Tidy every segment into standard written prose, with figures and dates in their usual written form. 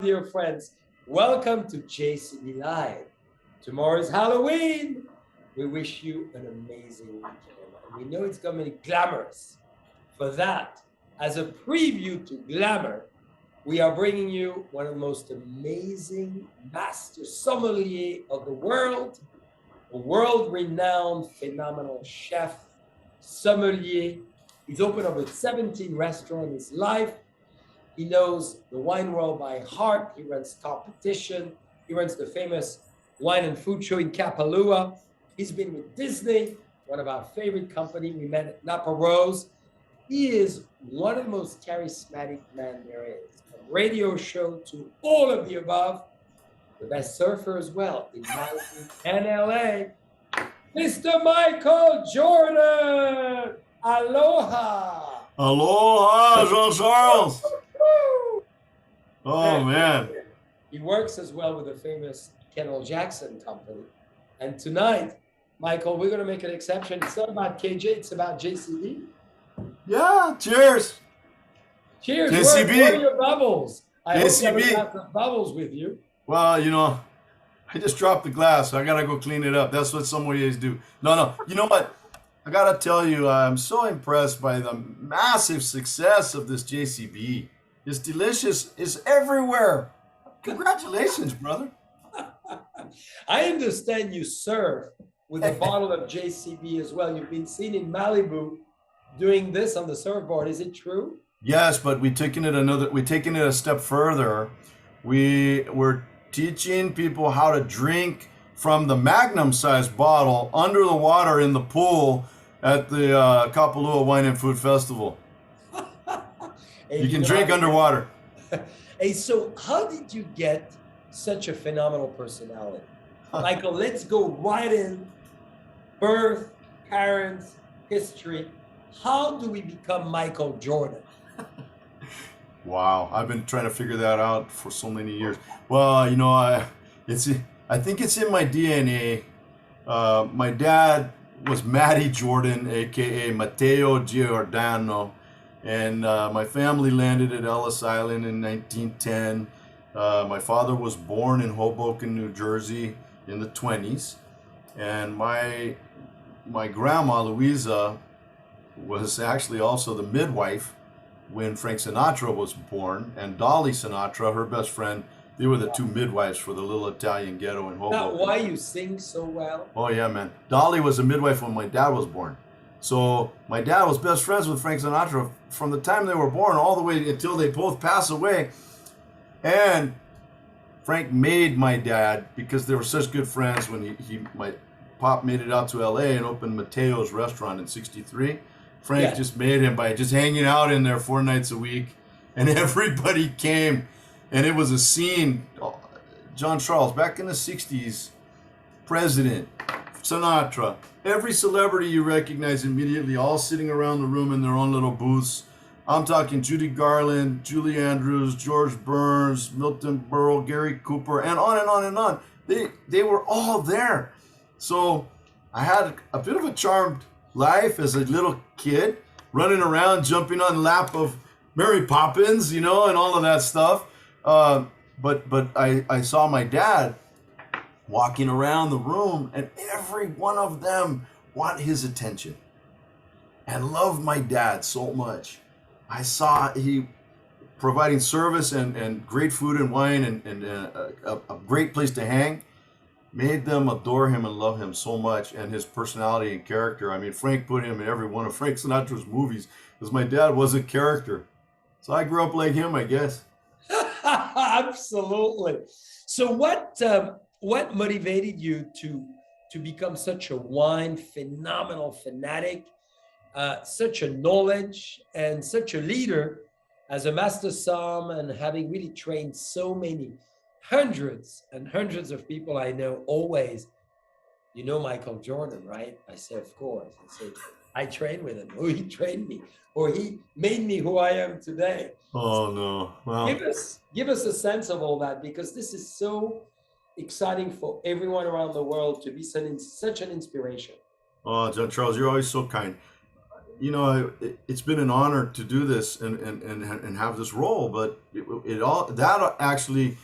Dear friends, welcome to JCB Live. Tomorrow is Halloween. We wish you an amazing weekend. And we know it's going to be glamorous. For that, as a preview to glamour, we are bringing you one of the most amazing master sommelier of the world, a world-renowned, phenomenal chef, sommelier. He's opened over 17 restaurants in his life. He knows the wine world by heart. He runs competition. He runs the famous wine and food show in Kapalua. He's been with Disney, one of our favorite company. We met at Napa Rose. He is one of the most charismatic men there is. From radio show to all of the above. The best surfer as well in Malibu and LA. Mr. Michael Jordan. Aloha. Aloha, Jean-Charles. Oh, man. He works as well with the famous Kendall Jackson company. And tonight, Michael, we're going to make an exception. It's not about KJ, it's about JCB. Yeah, cheers. Cheers. JCB. Where are your bubbles? I JCB. hope you have some bubbles with you. Well, I just dropped the glass, so I got to go clean it up. That's what sommeliers do. No. You know what? I got to tell you, I'm so impressed by the massive success of this JCB. It's delicious. It's everywhere. Congratulations, brother. I understand you serve with a bottle of JCB as well. You've been seen in Malibu doing this on the surfboard. Is it true? Yes, but we're taking it a step further. We're teaching people how to drink from the magnum-sized bottle under the water in the pool at the Kapalua Wine and Food Festival. Hey, you can drink underwater. Hey, so how did you get such a phenomenal personality? Michael, let's go right in. Birth, parents, history. How do we become Michael Jordan? Wow, I've been trying to figure that out for so many years. Well, I think it's in my DNA. My dad was Matty Jordan, aka Matteo Giordano, and my family landed at Ellis Island in 1910. My father was born in Hoboken, New Jersey, in the 20s, and my grandma Louisa was actually also the midwife when Frank Sinatra was born, and Dolly Sinatra, her best friend, they were the two midwives for the little Italian ghetto in Hoboken. Now, why you sing so well? Oh yeah, man. Dolly was a midwife when my dad was born. So my dad was best friends with Frank Sinatra from the time they were born all the way until they both passed away. And Frank made my dad, because they were such good friends, when my pop made it out to LA and opened Matteo's restaurant in '63. Frank just made him by just hanging out in there 4 nights a week, and everybody came, and it was a scene. John Charles, back in the 60s, President, Sinatra, every celebrity you recognize immediately, all sitting around the room in their own little booths. I'm talking Judy Garland, Julie Andrews, George Burns, Milton Berle, Gary Cooper, and on and on and on. They were all there. So I had a bit of a charmed life as a little kid, running around, jumping on lap of Mary Poppins, and all of that stuff. But I saw my dad walking around the room, and every one of them want his attention and loved my dad so much. I saw he providing service and great food and wine and a great place to hang, made them adore him and love him so much, and his personality and character. I mean, Frank put him in every one of Frank Sinatra's movies, because my dad was a character. So I grew up like him, I guess. Absolutely. So what motivated you to become such a wine phenomenal fanatic, such a knowledge and such a leader as a master som, and having really trained so many hundreds and hundreds of people I know? Always, Michael Jordan, right? I say, of course. I say, I trained with him, or he trained me, or he made me who I am today. Oh, no. Well, give us a sense of all that, because this is so exciting for everyone around the world to be such an inspiration. oh, John Charles, you're always so kind. it's been an honor to do this and have this role, but it all that actually,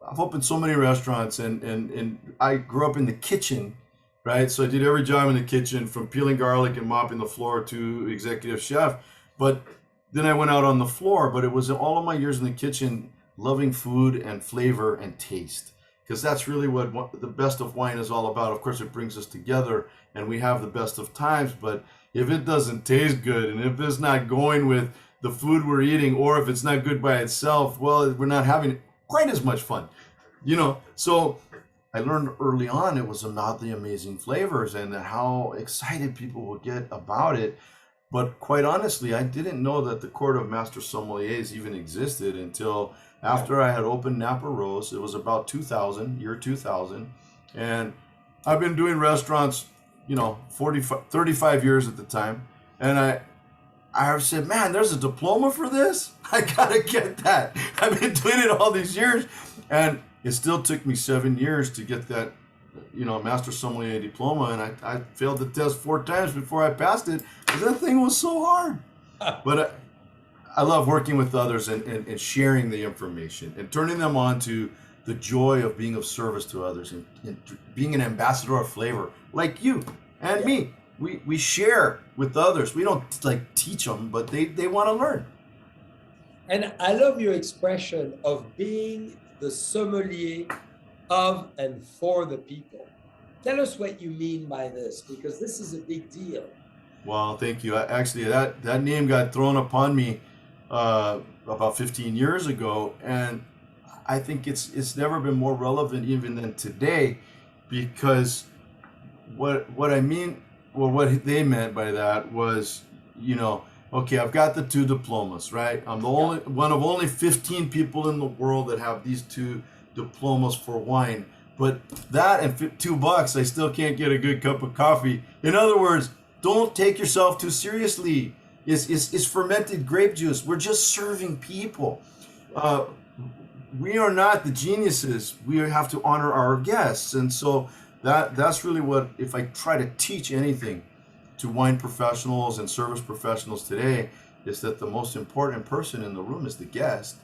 I've opened so many restaurants, and I grew up in the kitchen, right? So I did every job in the kitchen, from peeling garlic and mopping the floor to executive chef. But then I went out on the floor, but it was all of my years in the kitchen, loving food and flavor and taste, because that's really what the best of wine is all about. Of course, it brings us together and we have the best of times, but if it doesn't taste good, and if it's not going with the food we're eating, or if it's not good by itself, well, we're not having quite as much fun, So I learned early on it was about the amazing flavors and how excited people would get about it. But quite honestly, I didn't know that the Court of Master Sommeliers even existed until after I had opened Napa Rose. It was about 2000, year 2000. And I've been doing restaurants, 35 years at the time. And I said, man, there's a diploma for this? I gotta get that. I've been doing it all these years. And it still took me 7 years to get that, Master Sommelier diploma. And I failed the test 4 times before I passed it, because that thing was so hard. But I love working with others and sharing the information and turning them on to the joy of being of service to others and being an ambassador of flavor, like you and me. We share with others. We don't teach them, but they want to learn. And I love your expression of being the sommelier of and for the people. Tell us what you mean by this, because this is a big deal. Well, thank you. Actually, that name got thrown upon me about 15 years ago, and I think it's never been more relevant even than today, because what I mean, or what they meant by that was, okay, I've got the 2 diplomas, right? I'm the only one of only 15 people in the world that have these 2 diplomas for wine. But that and $2, I still can't get a good cup of coffee. In other words, don't take yourself too seriously. It's fermented grape juice. We're just serving people. We are not the geniuses. We have to honor our guests. And so that's really what, if I try to teach anything to wine professionals and service professionals today, is that the most important person in the room is the guest,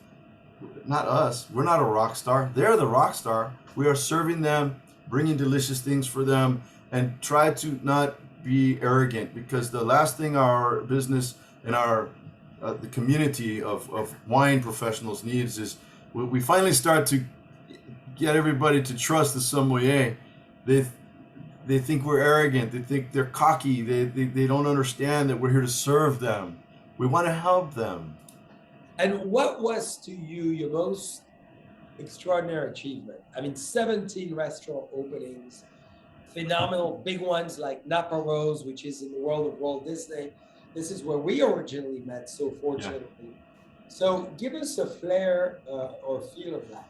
not us. We're not a rock star. They're the rock star. We are serving them, bringing delicious things for them, and try to not be arrogant, because the last thing our business and our the community of wine professionals needs is, we finally start to get everybody to trust the sommelier. They think we're arrogant. They think they're cocky. They don't understand that we're here to serve them. We want to help them. And what was to you your most extraordinary achievement? I mean, 17 restaurant openings, phenomenal big ones like Napa Rose, which is in the world of Walt Disney. This is where we originally met, so fortunately. Yeah. So give us a flair or feel of that.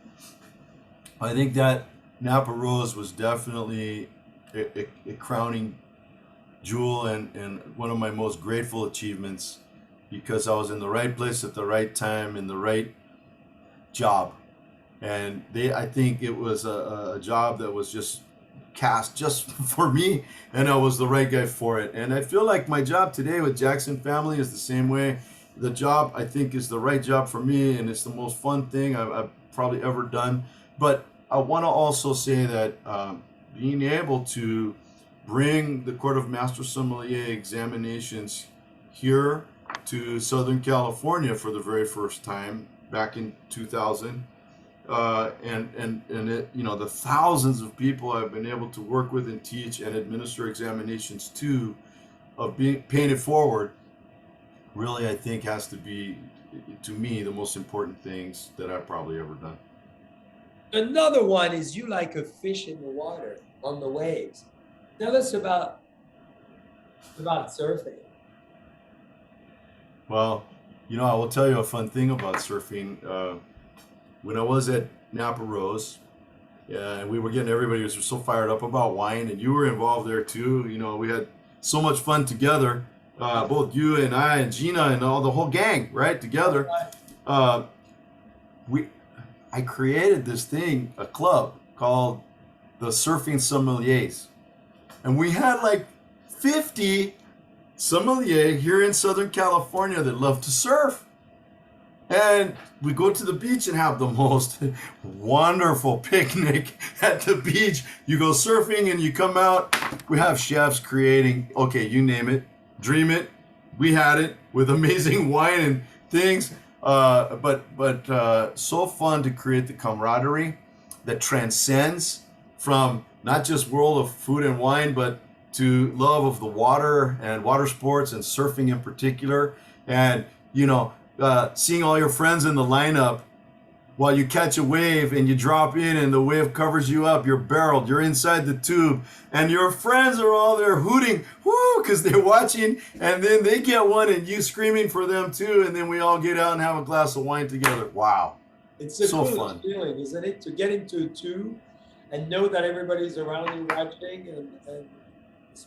I think that Napa Rose was definitely a crowning jewel and one of my most grateful achievements, because I was in the right place at the right time in the right job. And I think it was a job that was just cast just for me, and I was the right guy for it. And I feel like my job today with Jackson Family is the same way. The job, I think, is the right job for me, and it's the most fun thing I've probably ever done. But I want to also say that being able to bring the Court of Master Sommelier examinations here to Southern California for the very first time back in 2000, and it, the thousands of people I've been able to work with and teach and administer examinations to, of being paying it forward, really, I think, has to be, to me, the most important things that I've probably ever done. Another one is you like a fish in the water, on the waves. Tell us about surfing. Well, I will tell you a fun thing about surfing. When I was at Napa Rose, and we were getting, everybody was so fired up about wine, and you were involved there too. We had so much fun together, both you and I and Gina and the whole gang, right, together. I created this thing, a club called the Surfing Sommeliers, and we had like 50 sommelier here in Southern California that love to surf. And we go to the beach and have the most wonderful picnic at the beach. You go surfing and you come out. We have chefs creating, okay, you name it, dream it. We had it with amazing wine and things. But so fun to create the camaraderie that transcends from not just world of food and wine, but to love of the water and water sports and surfing in particular. And, seeing all your friends in the lineup while you catch a wave and you drop in and the wave covers you up, you're barreled, you're inside the tube, and your friends are all there hooting, whoo, because they're watching, and then they get one and you screaming for them too, and then we all get out and have a glass of wine together. Wow. It's a so cool fun feeling, isn't it? To get into a tube and know that everybody's around you watching, and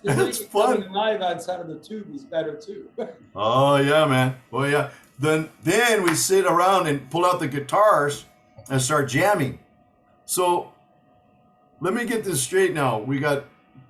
it's fun. Coming live outside of the tube is better too. Oh yeah, man. Oh yeah. Then we sit around and pull out the guitars and start jamming. So let me get this straight now. We got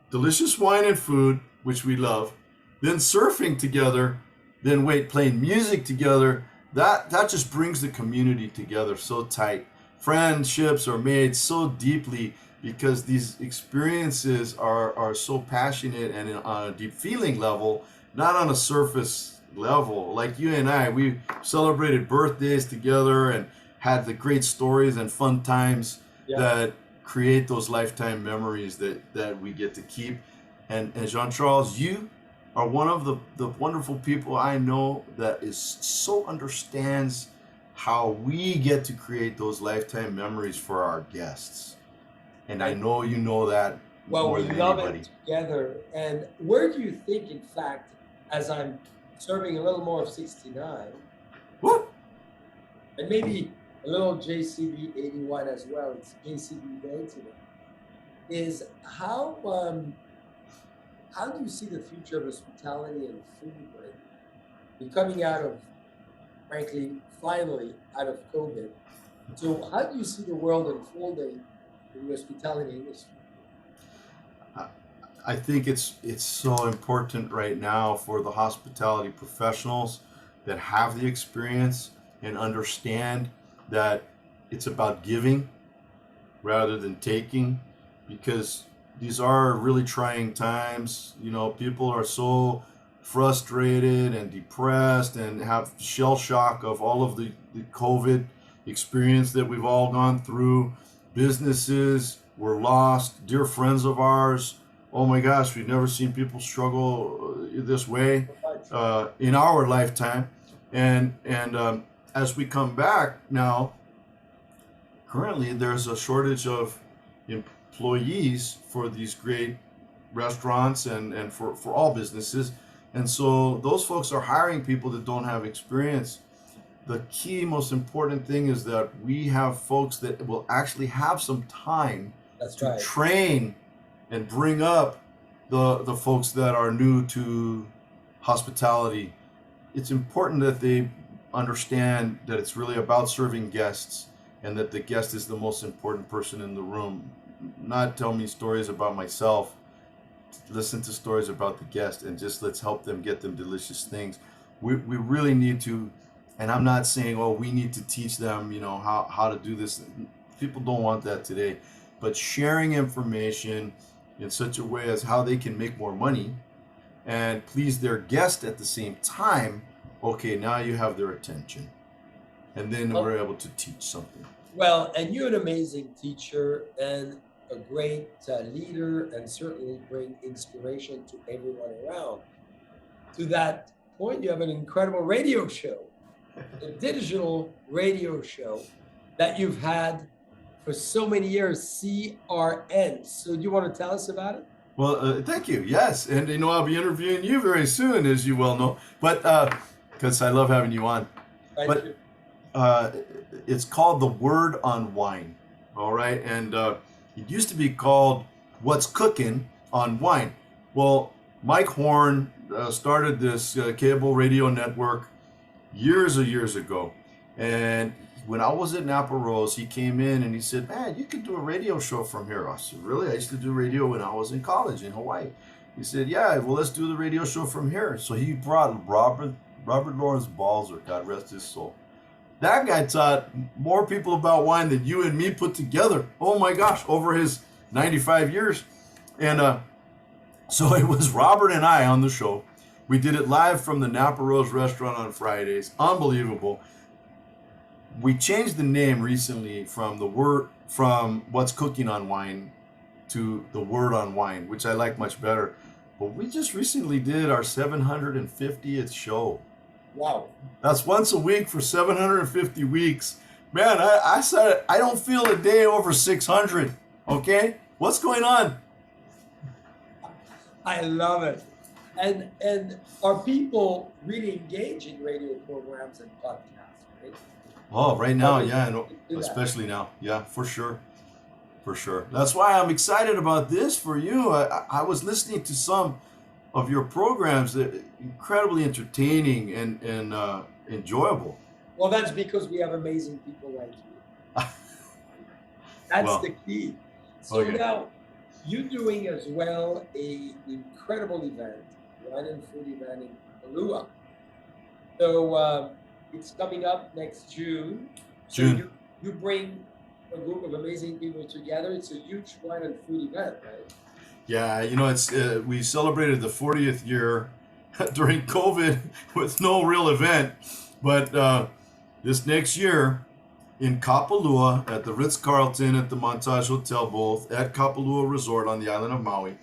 delicious wine and food, which we love. Then surfing together. Then playing music together. That just brings the community together so tight. Friendships are made so deeply because these experiences are so passionate and on a deep feeling level, not on a surface level. Like you and I, we celebrated birthdays together and had the great stories and fun times that create those lifetime memories that we get to keep. And Jean-Charles, you are one of the wonderful people I know that so understands how we get to create those lifetime memories for our guests. And I know you know that more than love anybody. it together. And where do you think, in fact, as I'm serving a little more of 69, Woo! and maybe a little JCB 81 as well, it's JCB Day today, is how do you see the future of hospitality and food right? We're coming out of, frankly, finally out of COVID. So how do you see the world unfolding in the hospitality industry? I think it's so important right now for the hospitality professionals that have the experience and understand that it's about giving rather than taking, because these are really trying times. People are so frustrated and depressed and have shell shock of all of the COVID experience that we've all gone through. Businesses were lost, dear friends of ours. Oh my gosh, we've never seen people struggle this way in our lifetime. And as we come back now, currently there's a shortage of employees for these great restaurants and for all businesses. And so those folks are hiring people that don't have experience. The key, most important thing is that we have folks that will actually have some time to train and bring up the folks that are new to hospitality. It's important that they understand that it's really about serving guests and that the guest is the most important person in the room. Not tell me stories about myself. Listen to stories about the guest and just let's help them get them delicious things. We really need to, and I'm not saying, we need to teach them, how to do this. People don't want that today. But sharing information in such a way as how they can make more money and please their guest at the same time, okay, now you have their attention. And then we're able to teach something. Well, and you're an amazing teacher and a great leader, and certainly bring inspiration to everyone around. To that point, you have an incredible radio show, a digital radio show that you've had for so many years, CRN. So do you want to tell us about it? Well, thank you. Yes. And I'll be interviewing you very soon, as you well know, but because I love having you on. Thank you. It's called The Word on Wine. All right. And it used to be called What's Cooking on Wine. Well, Mike Horn started this cable radio network years ago. And when I was at Napa Rose, he came in and he said, man, you could do a radio show from here. I said, really? I used to do radio when I was in college in Hawaii. He said, yeah, well, let's do the radio show from here. So he brought Robert Lawrence Balzer, God rest his soul. That guy taught more people about wine than you and me put together. Oh my gosh, over his 95 years. And so it was Robert and I on the show. We did it live from the Napa Rose restaurant on Fridays. Unbelievable. We changed the name recently from What's Cooking on Wine to The Word on Wine, which I like much better. But we just recently did our 750th show. Wow. That's once a week for 750 weeks. Man, I said I don't feel a day over 600. Okay? What's going on? I love it. And are people really engaged in radio programs and podcasts, right? Oh, right now, yeah, and especially now. Yeah, for sure. For sure. That's why I'm excited about this for you. I was listening to some of your programs that are incredibly entertaining and enjoyable. Well, that's because we have amazing people like you. That's the key. So now, you're doing as well an incredible event, wine and food event in Kahlua. So it's coming up next June. So you bring a group of amazing people together. It's a huge wine and food event, right? Yeah, it's we celebrated the 40th year during COVID with no real event, but this next year in Kapalua at the Ritz-Carlton at the Montage Hotel, both at Kapalua Resort on the island of Maui.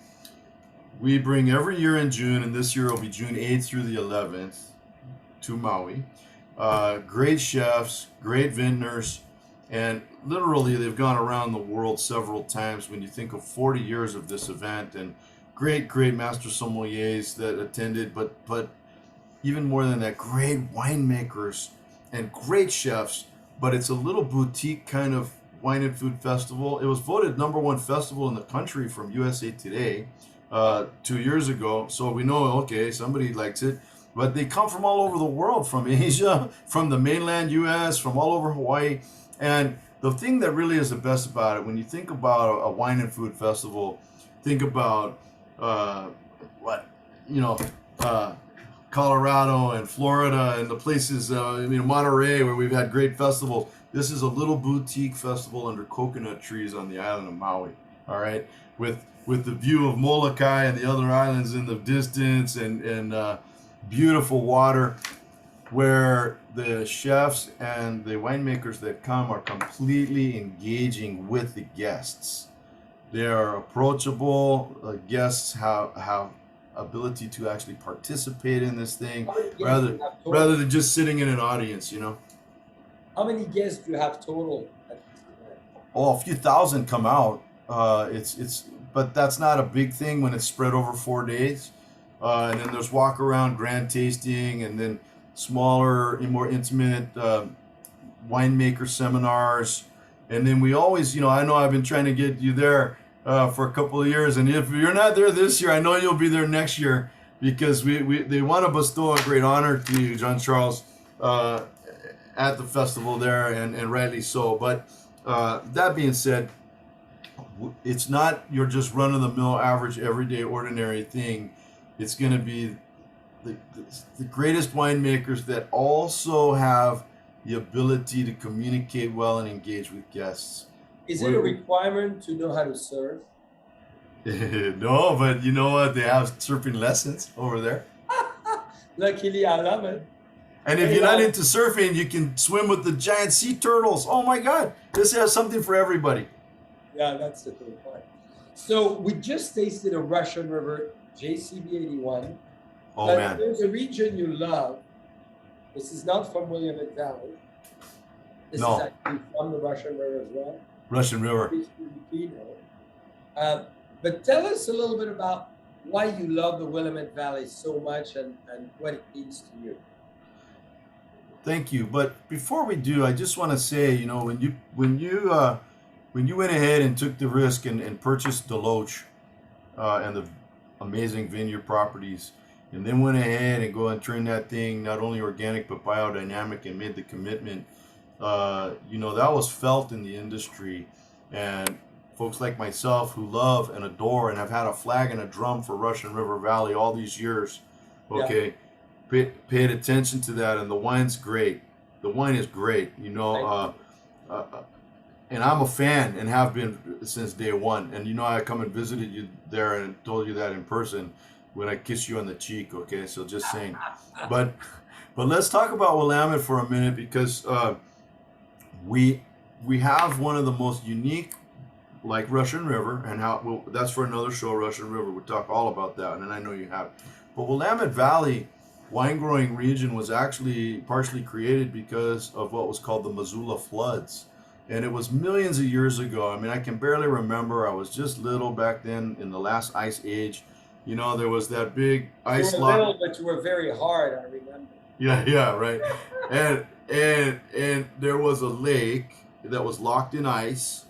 We bring every year in June, and this year will be June 8th through the 11th to Maui. Great chefs, great vintners, and literally they've gone around the world several times when you think of 40 years of this event, and great Master Sommeliers that attended, but even more than that, great winemakers and great chefs. But it's a little boutique kind of wine and food festival. It was voted #1 festival in the country from USA Today 2 years ago. So we know, okay, somebody likes it. But they come from all over the world, from Asia, from the mainland US, from all over Hawaii. And the thing that really is the best about it, when you think about a wine and food festival, think about Colorado and Florida and the places, Monterey, where we've had great festivals. This is a little boutique festival under coconut trees on the island of Maui, all right? With the view of Molokai and the other islands in the distance and beautiful water, where the chefs and the winemakers that come are completely engaging with the guests. They are approachable. Guests have ability to actually participate in this thing rather than just sitting in an audience, How many guests do you have total at this event? Oh, a few thousand come out. But that's not a big thing when it's spread over 4 days. And then there's walk around, grand tasting, and then smaller and more intimate winemaker seminars. And then we always, I know I've been trying to get you there for a couple of years, and if you're not there this year, I know you'll be there next year, because they want to bestow a great honor to you, John Charles, at the festival there, and rightly so. But that being said, it's not your just run-of-the-mill, average, everyday, ordinary thing. It's going to be the greatest winemakers that also have the ability to communicate well and engage with guests. Is it a requirement to know how to surf? No, but you know what? They have surfing lessons over there. Luckily, I love it. And if you're not into surfing, you can swim with the giant sea turtles. Oh my God, this has something for everybody. Yeah, that's the cool part. So we just tasted a Russian River JCB 81. Oh man. There's a region you love. This is not from Willamette Valley. This is actually from the Russian River as well. Russian River. But tell us a little bit about why you love the Willamette Valley so much and what it means to you. Thank you. But before we do, I just want to say, when you went ahead and took the risk and purchased Deloach and the amazing vineyard properties, and then went ahead and go and turn that thing not only organic but biodynamic and made the commitment, that was felt in the industry. And folks like myself who love and adore and have had a flag and a drum for Russian River Valley all these years, okay, paid attention to that, and the wine's great. The wine is great, you know. And I'm a fan and have been since day one. And you know, I come and visited you there and told you that in person when I kissed you on the cheek. Okay, so just saying. But let's talk about Willamette for a minute, because we have one of the most unique, like Russian River, and how that's for another show. Russian River, we talk all about that, and I know you have. But Willamette Valley wine growing region was actually partially created because of what was called the Missoula floods. And it was millions of years ago. I mean, I can barely remember. I was just little back then in the last ice age. You know, there was that big ice lock. You were little, but you were very hard, I remember. Yeah, right. and there was a lake that was locked in ice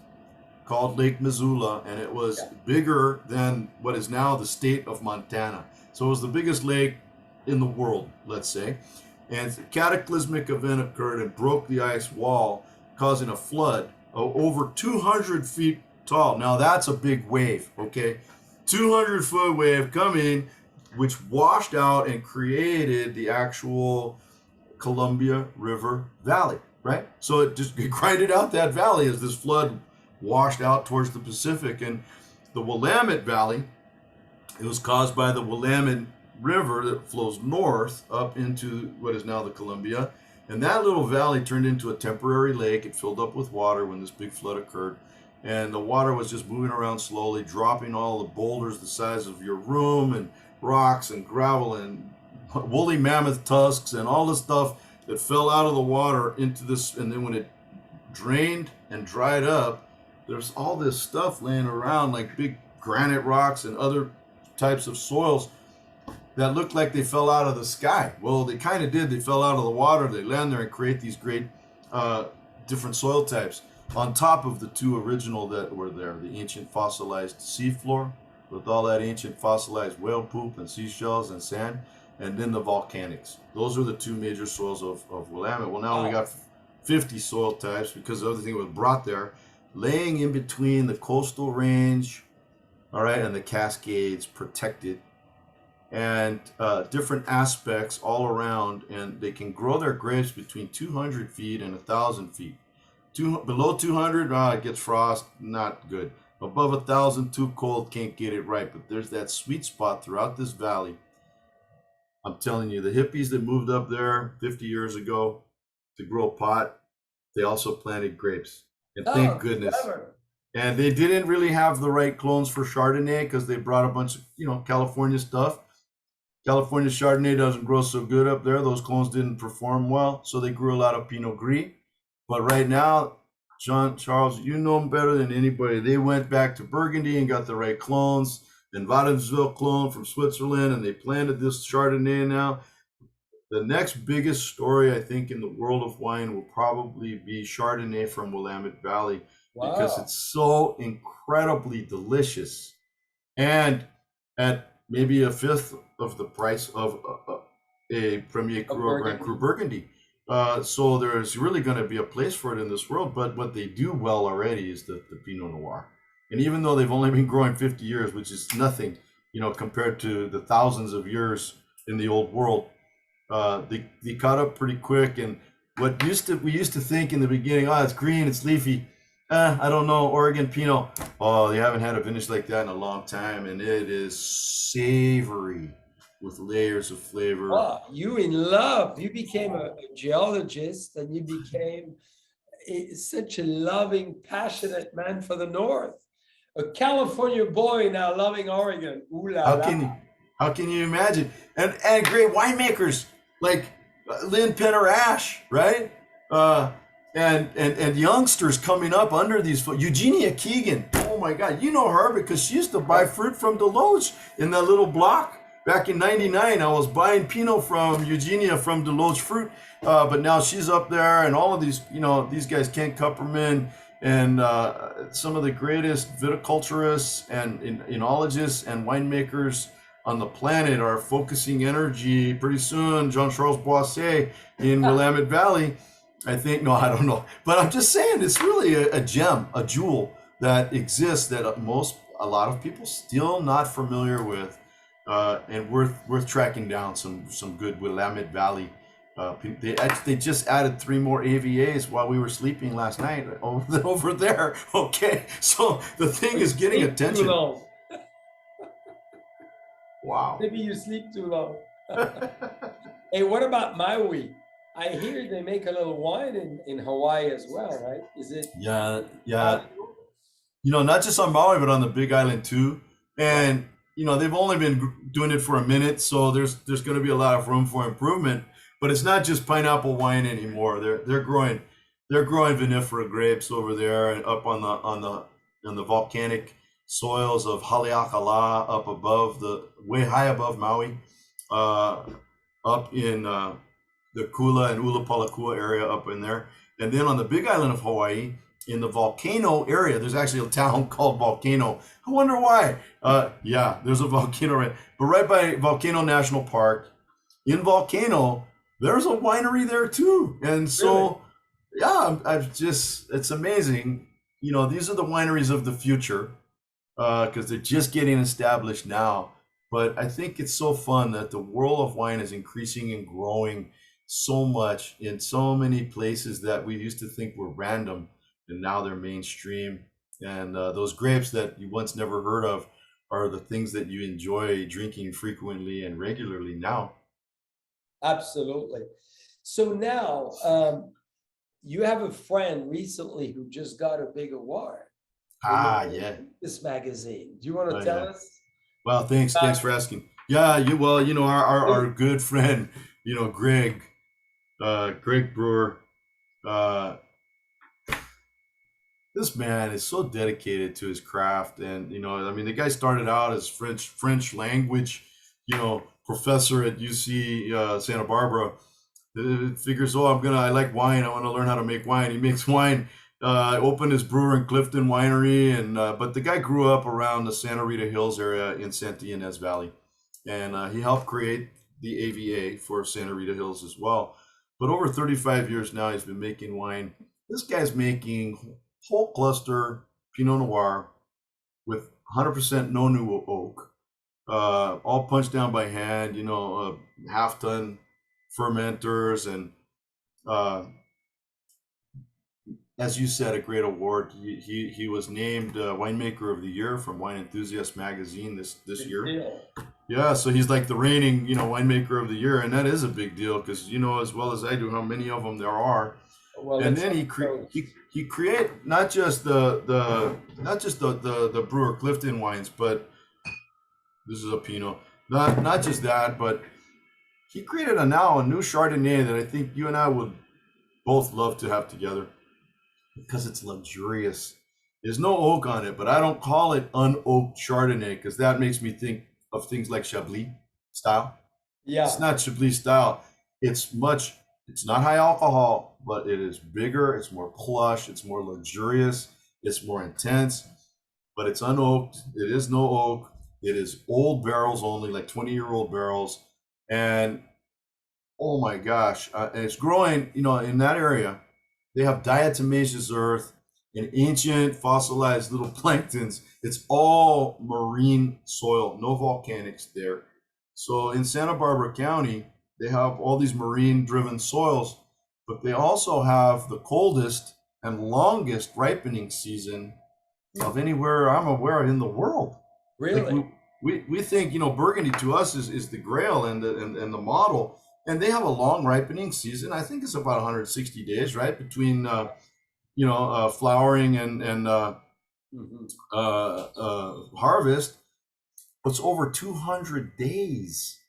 called Lake Missoula, and it was bigger than what is now the state of Montana. So it was the biggest lake in the world, let's say. And a cataclysmic event occurred and broke the ice wall, causing a flood over 200 feet tall. Now that's a big wave, okay? 200-foot wave coming, which washed out and created the actual Columbia River Valley, right? So it just grinded out that valley as this flood washed out towards the Pacific. And the Willamette Valley, it was caused by the Willamette River that flows north up into what is now the Columbia. And that little valley turned into a temporary lake. It filled up with water when this big flood occurred. And the water was just moving around slowly, dropping all the boulders the size of your room, and rocks and gravel and woolly mammoth tusks and all the stuff that fell out of the water into this. And then when it drained and dried up, there's all this stuff laying around, like big granite rocks and other types of soils that looked like they fell out of the sky. Well, they kind of did. They fell out of the water. They land there and create these great different soil types on top of the two original that were there, the ancient fossilized seafloor with all that ancient fossilized whale poop and seashells and sand, and then the volcanics. Those are the two major soils of Willamette. Well, now we got 50 soil types because everything was brought there, laying in between the coastal range, all right, and the Cascades, protected, and different aspects all around, and they can grow their grapes between 200 feet and 1,000 feet. Below 200, it gets frost, not good. Above 1,000, too cold, can't get it right. But there's that sweet spot throughout this valley. I'm telling you, the hippies that moved up there 50 years ago to grow pot, they also planted grapes. And thank goodness. Clever. And they didn't really have the right clones for Chardonnay because they brought a bunch of, California stuff. California Chardonnay doesn't grow so good up there. Those clones didn't perform well, so they grew a lot of Pinot Gris. But right now, John Charles, you know them better than anybody. They went back to Burgundy and got the right clones, and Wadenswil clone from Switzerland, and they planted this Chardonnay now. The next biggest story, I think, in the world of wine will probably be Chardonnay from Willamette Valley. Wow. Because it's so incredibly delicious, and at maybe a fifth of the price of a Premier Cru or Grand Cru Burgundy. So there's really going to be a place for it in this world, but what they do well already is the Pinot Noir. And even though they've only been growing 50 years, which is nothing, compared to the thousands of years in the old world, they caught up pretty quick. And what we used to think in the beginning, it's green, it's leafy. I don't know, Oregon Pinot. Oh, they haven't had a vintage like that in a long time, and it is savory with layers of flavor. Oh, you in love. You became a geologist, and you became such a loving, passionate man for the North. A California boy now loving Oregon. Ooh la la. How can you imagine? And great winemakers like Lynn Penner Ash, right? And youngsters coming up under these. Eugenia Keegan. Oh my God, you know her because she used to buy fruit from Deloach in that little block. Back in '99, I was buying Pinot from Eugenia from Deloach Fruit, but now she's up there, and all of these, these guys, Kent Kupperman, and some of the greatest viticulturists and enologists and winemakers on the planet are focusing energy pretty soon. Jean-Charles Boisset in Willamette Valley, I think. No, I don't know, but I'm just saying it's really a gem, a jewel that exists that a lot of people still not familiar with, and worth tracking down some good Willamette Valley. They just added 3 more AVAs while we were sleeping last night over there. Okay, so the thing is getting Sleep too attention. long. Wow. Maybe you sleep too long. Hey, what about Maui? I hear they make a little wine in Hawaii as well, right? Is it? Yeah, yeah. Not just on Maui, but on the Big Island too. And they've only been doing it for a minute, so there's going to be a lot of room for improvement. But it's not just pineapple wine anymore. They're growing vinifera grapes over there and up on the volcanic soils of Haleakala, up above way high above Maui, uh, up in the Kula and Ulapalakua area up in there, and then on the Big Island of Hawaii, in the volcano area, there's actually a town called Volcano. I wonder why. Yeah, there's a volcano but right by Volcano National Park, in Volcano, there's a winery there too. And so, yeah, it's amazing. These are the wineries of the future, because they're just getting established now. But I think it's so fun that the world of wine is increasing and growing so much in so many places that we used to think were random, and now they're mainstream. And those grapes that you once never heard of are the things that you enjoy drinking frequently and regularly now. Absolutely. So now, you have a friend recently who just got a big award Yeah. this magazine. Do you want to Oh, tell yeah. us? Well, thanks for asking. Yeah, our good friend, Greg Brewer, uh, this man is so dedicated to his craft. And I mean, the guy started out as French language professor at UC Santa Barbara. Figures, I like wine, I want to learn how to make wine. He makes wine. Opened his brewer in Clifton Winery, and but the guy grew up around the Santa Rita Hills area in Santa Ynez Valley, and he helped create the AVA for Santa Rita Hills as well. But over 35 years now, he's been making wine. This guy's making whole cluster Pinot Noir with 100% no new oak, all punched down by hand. Half-ton fermenters, and as you said, a great award. He was named winemaker of the year from Wine Enthusiast magazine this year. Yeah, so he's like the reigning winemaker of the year, and that is a big deal because as well as I do how many of them there are. Well, and then he create not just the Brewer Clifton wines, but this is a Pinot. Not just that, but he created a new Chardonnay that I think you and I would both love to have together because it's luxurious. There's no oak on it, but I don't call it unoaked Chardonnay because that makes me think of things like Chablis style. Yeah. It's not Chablis style. It's not high alcohol, but it is bigger, it's more plush, it's more luxurious, it's more intense, but it's unoaked. It is no oak. It is old barrels only, like 20-year-old barrels. And oh my gosh, it's growing, in that area. They have diatomaceous earth and ancient fossilized little planktons. It's all marine soil, no volcanics there. So in Santa Barbara County, they have all these marine driven soils, but they also have the coldest and longest ripening season of anywhere I'm aware of in the world. Really? Like we think, Burgundy to us is the grail and the model. And they have a long ripening season. I think it's about 160 days, right? Between, flowering and harvest. It's over 200 days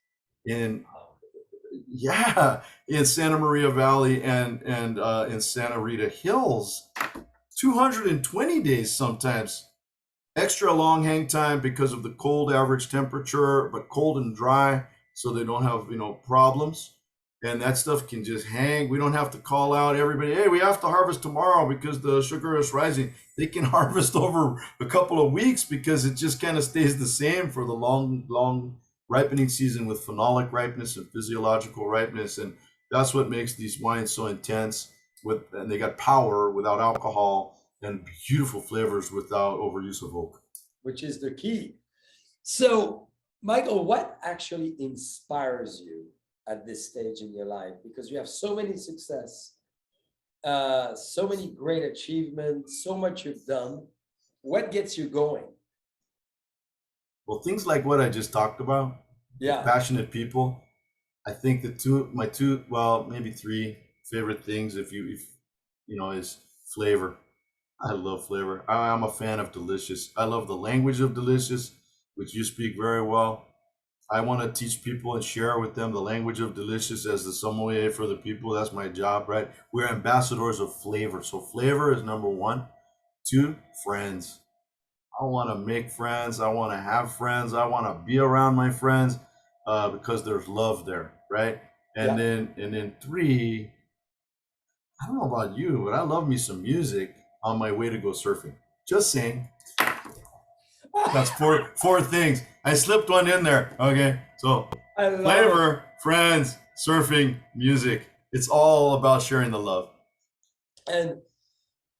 in Santa Maria Valley and in Santa Rita Hills. 220 days sometimes. Extra long hang time because of the cold average temperature, but cold and dry, so they don't have problems. And that stuff can just hang. We don't have to call out everybody, hey, we have to harvest tomorrow because the sugar is rising. They can harvest over a couple of weeks because it just kind of stays the same for the long ripening season with phenolic ripeness and physiological ripeness. And that's what makes these wines so intense, and they got power without alcohol. and beautiful flavors without overuse of oak. which is the key. So, Michael, what actually inspires you at this stage in your life? Because you have so many success, so many great achievements, so much you've done. What gets you going? Well, things like what I just talked about, Yeah, passionate people. I think my two, well, maybe three favorite things, if you know, is flavor. I love flavor. I'm a fan of delicious. I love the language of delicious, which you speak very well. I want to teach people and share with them the language of delicious as the sommelier for the people. That's my job, right? We're ambassadors of flavor. So flavor is number one. Two, friends. I want to make friends. I want to have friends. I want to be around my friends because there's love there, right? And yeah. then three, I don't know about you, but I love me some music on my way to go surfing. Just saying. That's four things. I slipped one in there. Okay, so I love it. flavor, friends, surfing, music. It's all about sharing the love. And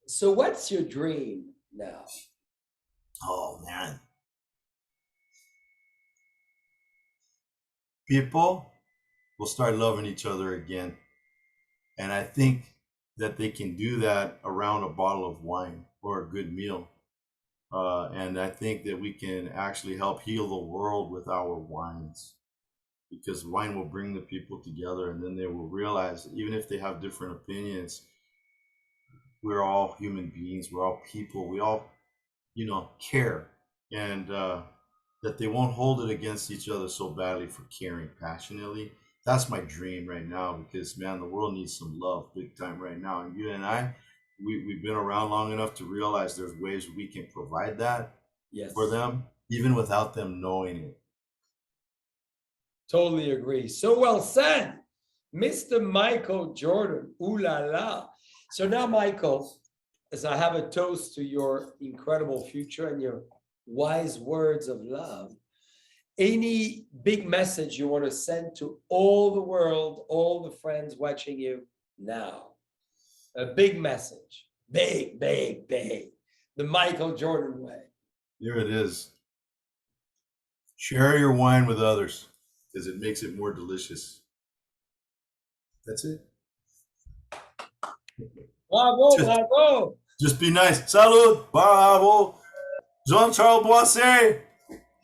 so, what's your dream now? Oh man, people will start loving each other again, and I think that they can do that around a bottle of wine or a good meal. And I think that we can actually help heal the world with our wines, because wine will bring the people together, and then they will realize that even if they have different opinions, we're all human beings, we're all people, we all, care, and that they won't hold it against each other so badly for caring passionately. That's my dream right now, because man, the world needs some love big time right now. And you and I, we've been around long enough to realize there's ways we can provide that Yes, for them, even without them knowing it. totally agree. So well said, Mr. Michael Jordan. Ooh la la. So now, Michael, as I have a toast to your incredible future and your wise words of love, any big message you want to send to all the world, all the friends watching you now? A big message. Big, big, big. The Michael Jordan way. Here it is. Share your wine with others because it makes it more delicious. That's it. Bravo, Just, bravo. just be nice. Salud. Bravo. Jean-Charles Boisset.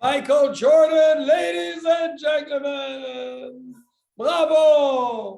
Michael Jordan, ladies and gentlemen. Bravo.